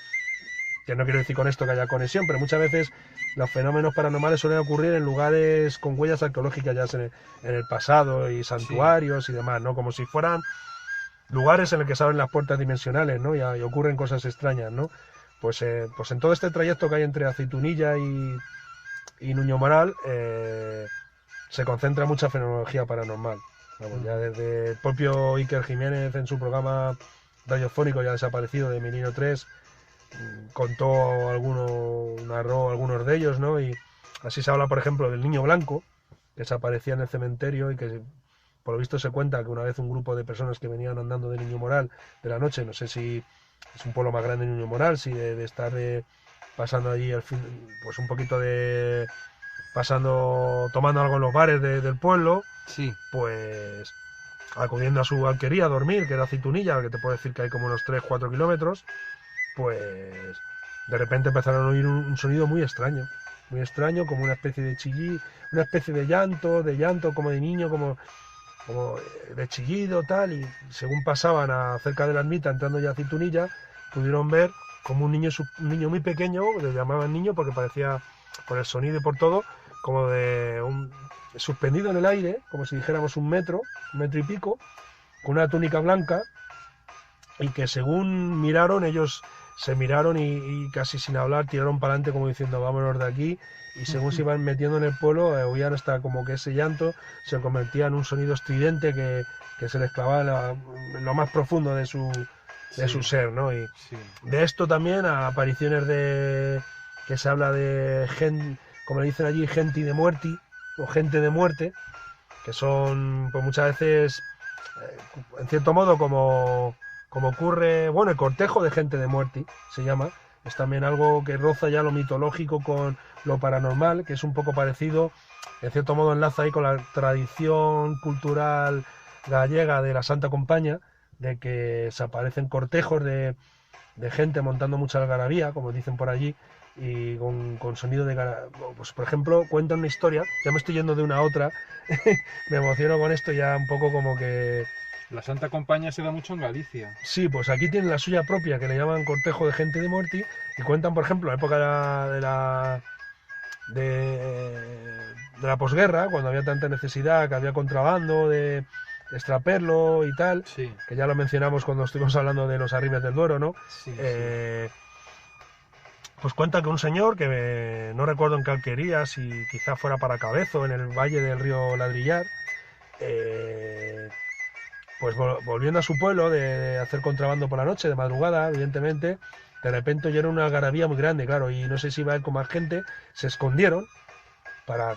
que no quiero decir con esto que haya conexión, pero muchas veces los fenómenos paranormales suelen ocurrir en lugares con huellas arqueológicas ya en el pasado y santuarios y demás, ¿no? Como si fueran lugares en los que se abren las puertas dimensionales, ¿no? Y ocurren cosas extrañas, ¿no? Pues en todo este trayecto que hay entre Aceitunilla y Nuño Moral se concentra mucha fenomenología paranormal. Vamos, ya desde el propio Iker Jiménez en su programa radiofónico ya desaparecido de Milenio 3 narró algunos de ellos, ¿no? Y así se habla, por ejemplo, del niño blanco que se aparecía en el cementerio y que por lo visto se cuenta que una vez un grupo de personas que venían andando de Niño Moral de la noche, no sé si es un pueblo más grande de Niño Moral, si de estar pasando allí pues un poquito de tomando algo en los bares del pueblo, sí. pues acudiendo a su alquería a dormir, que era Aceitunilla, que te puedo decir que hay como unos 3-4 kilómetros, pues de repente empezaron a oír un sonido muy extraño, como una especie de una especie de llanto como de niño, como de chillido, tal, y según pasaban cerca de la ermita, entrando ya a Aceitunilla, pudieron ver como un niño muy pequeño, le llamaban niño porque parecía, por el sonido y por todo, como suspendido en el aire, como si dijéramos un metro y pico, con una túnica blanca, y que según miraron, ellos se miraron y casi sin hablar tiraron para adelante como diciendo vámonos de aquí, y según se iban metiendo en el pueblo oían hasta como que ese llanto se convertía en un sonido estridente que se les clavaba en lo más profundo de su ser, ¿no? Y de esto también a apariciones que se habla de gente, como le dicen allí, gente de muerti o gente de muerte, que son pues muchas veces en cierto modo como ocurre, bueno, el cortejo de gente de muerte se llama, es también algo que roza ya lo mitológico con lo paranormal, que es un poco parecido, en cierto modo enlaza ahí con la tradición cultural gallega de la Santa Compaña, de que se aparecen cortejos de gente montando mucha algarabía, como dicen por allí, y con sonido de pues por ejemplo cuentan una historia, ya me estoy yendo de una a otra, me emociono con esto ya un poco como que La Santa Compañía se da mucho en Galicia. sí, pues aquí tienen la suya propia, que le llaman cortejo de gente de muerte, y cuentan, por ejemplo, la época de la posguerra, cuando había tanta necesidad, que había contrabando de extraperlo y tal, Sí. que ya lo mencionamos cuando estuvimos hablando de los arribes del Duero, ¿no? Sí, Pues cuenta que un señor, que no recuerdo en qué alquería, si quizá fuera para Cabezo, en el valle del río Ladrillar, pues volviendo a su pueblo de hacer contrabando por la noche, de madrugada, evidentemente, de repente oyeron una algarabía muy grande, claro, y no sé si iba a ir con más gente, se escondieron para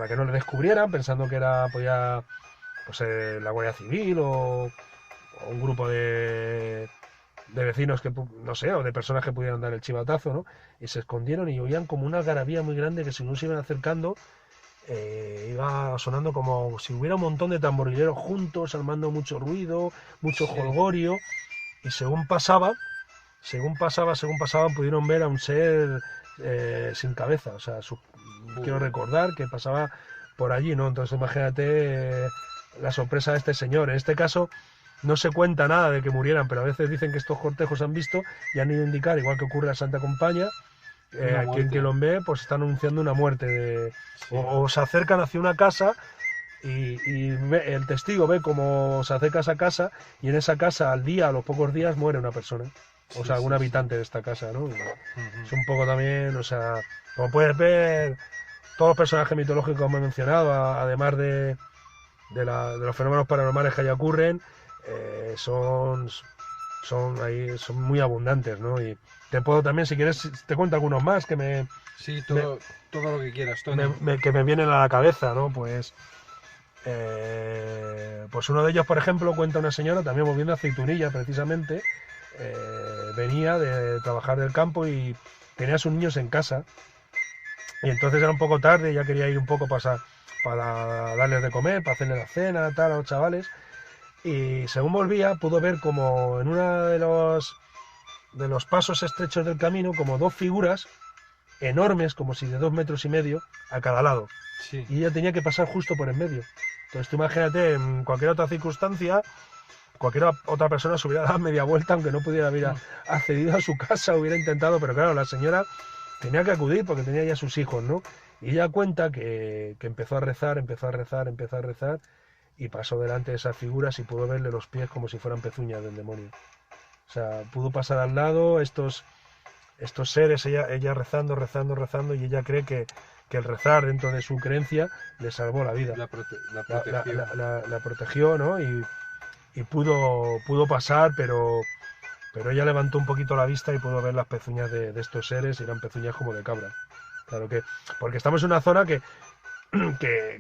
que no le descubrieran, pensando que era pues, la Guardia Civil o un grupo de vecinos que, no sé, o de personas que pudieran dar el chivatazo, ¿no? Y se escondieron y oían como una algarabía muy grande que según se iban acercando, iba sonando como si hubiera un montón de tamborileros juntos, armando mucho ruido, mucho jolgorio, y según pasaban, pudieron ver a un ser sin cabeza, o sea, quiero recordar que pasaba por allí, ¿no? Entonces imagínate la sorpresa de este señor. En este caso no se cuenta nada de que murieran, pero a veces dicen que estos cortejos han visto y han ido a indicar, igual que ocurre en la Santa Compañía, a quien que los ve, pues están anunciando una muerte. O se acercan hacia una casa y el testigo ve cómo se acerca a esa casa y en esa casa al día, a los pocos días, muere una persona. O sea, algún habitante de esta casa, ¿no? Es un poco también, o sea, como puedes ver, todos los personajes mitológicos que hemos mencionado, además de los fenómenos paranormales que allá ocurren, son muy abundantes, ¿no? Y te puedo también, si quieres, te cuento algunos más que Sí, todo lo que quieras, Tony. que me vienen a la cabeza, ¿no? Pues Pues uno de ellos, por ejemplo, cuenta una señora, también moviendo aceitunilla precisamente, venía de trabajar del campo y tenía a sus niños en casa. Y entonces era un poco tarde, ya quería ir un poco para darles de comer, para hacerles la cena, tal, a los chavales. Y según volvía, pudo ver como en uno de los pasos estrechos del camino, como dos figuras enormes, como si de 2,5 metros, a cada lado. Sí. Y ella tenía que pasar justo por en medio. Entonces tú imagínate, en cualquier otra circunstancia, cualquier otra persona se hubiera dado media vuelta, aunque no pudiera haber accedido a su casa, hubiera intentado, pero claro, la señora tenía que acudir porque tenía ya sus hijos, ¿no? Y ella cuenta que empezó a rezar, y pasó delante de esas figuras y pudo verle los pies como si fueran pezuñas del demonio. O sea, pudo pasar al lado estos seres, ella rezando, y ella cree que el rezar dentro de su creencia le salvó la vida. La protegió. La protegió, ¿no? Y pudo pasar, pero ella levantó un poquito la vista y pudo ver las pezuñas de estos seres, y eran pezuñas como de cabra. Claro que, porque estamos en una zona que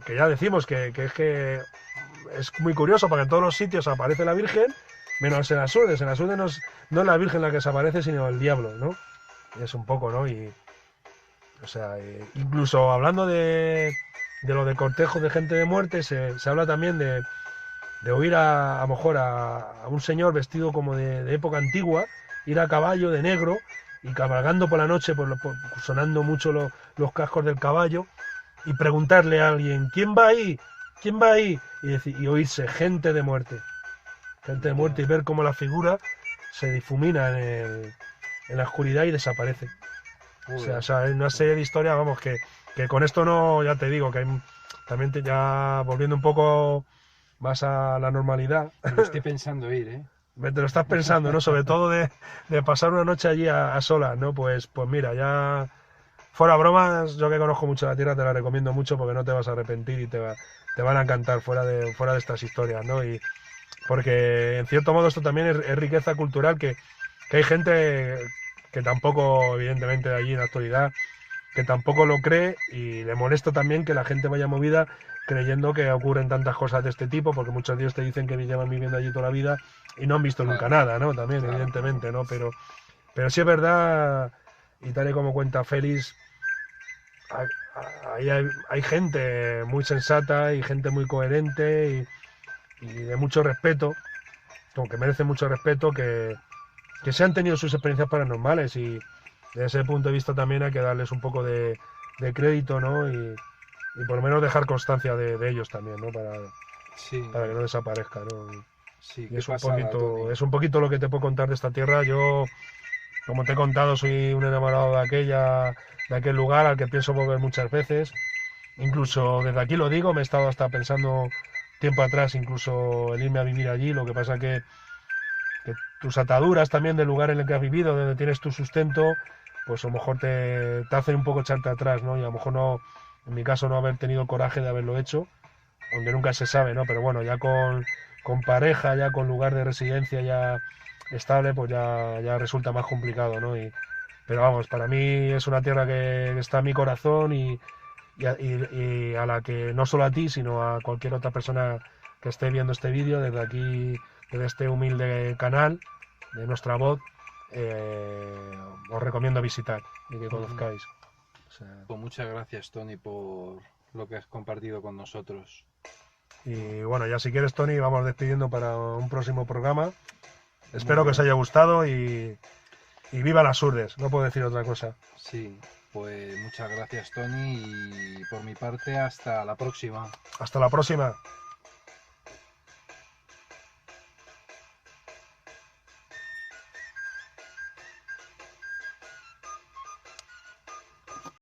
ya decimos que es muy curioso, porque en todos los sitios aparece la Virgen, menos en Asurdes. En Asurdes no es la Virgen la que se aparece, sino el diablo, ¿no? Y es un poco, ¿no? Y, o sea, incluso hablando de lo de cortejo de gente de muerte, se habla también de oír a lo mejor a un señor vestido como de época antigua, ir a caballo de negro y cabalgando por la noche, sonando mucho los cascos del caballo, y preguntarle a alguien, ¿quién va ahí? ¿Quién va ahí? Y oírse, gente de muerte. Gente de muerte, y ver cómo la figura se difumina en la oscuridad y desaparece. O sea, hay una serie de historias, vamos, que con esto no, ya te digo, que hay también ya volviendo un poco más a la normalidad. Me lo estoy pensando ir, ¿eh? Te lo estás pensando, ¿no? Sobre todo de pasar una noche allí a solas, ¿no? Pues mira, ya fuera bromas, yo que conozco mucho la tierra te la recomiendo mucho, porque no te vas a arrepentir y te van a encantar fuera de estas historias, ¿no? Y porque en cierto modo esto también es riqueza cultural, que hay gente que tampoco, evidentemente, de allí en la actualidad, que tampoco lo cree, y le molesta también que la gente vaya movida creyendo que ocurren tantas cosas de este tipo, porque muchos de ellos te dicen que llevan viviendo allí toda la vida y no han visto nunca nada, ¿no? También, claro, evidentemente, ¿no? Pero sí es verdad, y tal y como cuenta Félix, hay gente muy sensata y gente muy coherente y de mucho respeto, como que merece mucho respeto, que se han tenido sus experiencias paranormales, y desde ese punto de vista también hay que darles un poco de crédito, ¿no? Y por lo menos dejar constancia de ellos también, ¿no? Para que no desaparezca, ¿no? Sí, y es un poquito lo que te puedo contar de esta tierra. Yo, como te he contado, soy un enamorado de aquel lugar al que pienso volver muchas veces. Incluso desde aquí lo digo, me he estado hasta pensando tiempo atrás incluso en irme a vivir allí. Lo que pasa que tus ataduras también del lugar en el que has vivido, donde tienes tu sustento, pues a lo mejor te hacen un poco echarte atrás, ¿no? Y a lo mejor no, en mi caso, no haber tenido coraje de haberlo hecho, aunque nunca se sabe, ¿no? Pero bueno, ya con pareja, ya con lugar de residencia ya estable, pues ya resulta más complicado, ¿no? Pero vamos, para mí es una tierra que está en mi corazón, y a la que no solo a ti, sino a cualquier otra persona que esté viendo este vídeo, desde aquí, desde este humilde canal de Nuestra Voz, os recomiendo visitar y que conozcáis. O sea, pues muchas gracias, Tony, por lo que has compartido con nosotros. Y bueno, ya si quieres, Tony, vamos despidiendo para un próximo programa. Espero que os haya gustado y viva las Urdes, no puedo decir otra cosa. Sí, pues muchas gracias, Tony, y por mi parte hasta la próxima. Hasta la próxima.